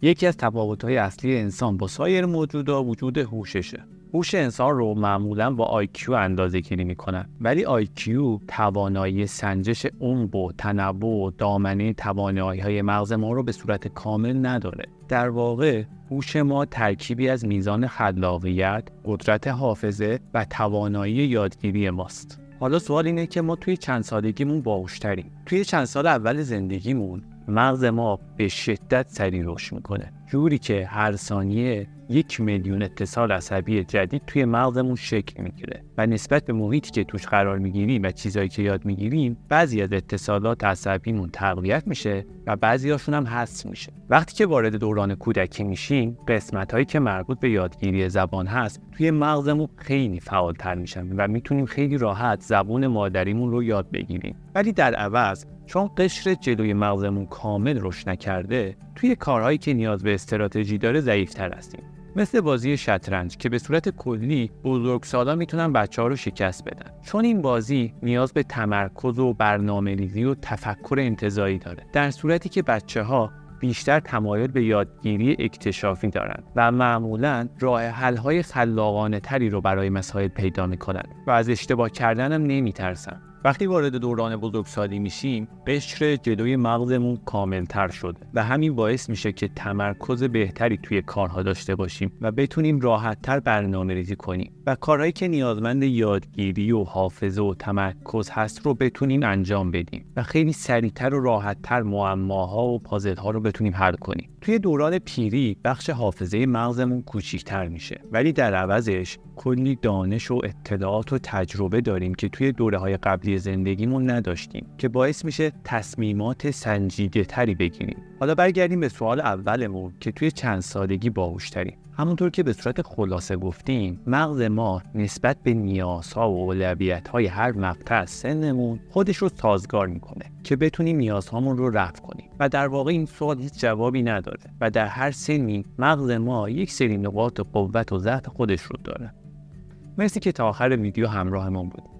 یکی از تفاوت‌های اصلی انسان با سایر موجودات وجود هوششه. هوش انسان رو معمولاً با IQ اندازه‌گیری می‌کنن، ولی IQ توانایی سنجش عمق و تنوع و دامنه توانایی‌های مغز ما رو به صورت کامل نداره. در واقع هوش ما ترکیبی از میزان خلاقیت، قدرت حافظه و توانایی یادگیری ماست. حالا سوال اینه که ما توی چند سالگیمون باهوش‌تریم. توی چند سال اول زندگیمون مغز ما به شدت سریع رشد میکنه، جوری که هر ثانیه 1,000,000 اتصال عصبی جدید توی مغزمون شکل میگیره و نسبت به محیطی که توش قرار میگیریم و چیزایی که یاد میگیریم، بعضی از اتصالات عصبیمون تقویت میشه و بعضیاشون هم حذف میشه. وقتی که وارد دوران کودکی میشیم، قسمتایی که مربوط به یادگیری زبان هست توی مغزمون خیلی فعالتر میشن و میتونیم خیلی راحت زبان مادریمون رو یاد بگیریم. ولی در عوض چون قشر جلوی مغزمون کامل رشد نکرده، توی کارهایی که نیاز به استراتژی داره ضعیف‌تر هستیم. مثل بازی شطرنج که به صورت کلی بزرگسالا میتونن بچه‌ها رو شکست بدن، چون این بازی نیاز به تمرکز و برنامه‌ریزی و تفکر انتزاعی داره، در صورتی که بچه‌ها بیشتر تمایل به یادگیری اکتشافی دارن و معمولاً راه حل‌های خلاقانه تری رو برای مسائل پیدا میکنن و از اشتباه کردن هم نمیترسن. وقتی وارد دوران بزرگسالی میشیم، قشر جلوی مغزمون کاملتر شده و همین باعث میشه که تمرکز بهتری توی کارها داشته باشیم و بتونیم راحت‌تر برنامه‌ریزی کنیم و کارهایی که نیازمند یادگیری و حافظه و تمرکز هست رو بتونیم انجام بدیم و خیلی سریعتر و راحت‌تر معماها و پازل‌ها رو بتونیم حل کنیم. توی دوران پیری بخش حافظه مغزمون کوچیک‌تر میشه، ولی در عوضش کلی دانش و اطلاعات و تجربه داریم که توی دوره‌های قبلی زندگیمون نداشتیم که باعث میشه تصمیمات سنجیده‌تری بگیریم. حالا برگردیم به سوال اولمون که توی چند سالگی باهوش‌تریم. همونطور که به صورت خلاصه گفتیم، مغز ما نسبت به نیازها و اولویت‌های هر مقطع از سنمون خودش رو سازگار میکنه که بتونیم نیازهامون رو رفع کنیم و در واقع این سوال هیچ جوابی نداره و در هر سنی مغز ما یک سری نقاط قوت و ضعف خودش رو داره. مرسی که تا آخر ویدیو همراهمون بودید.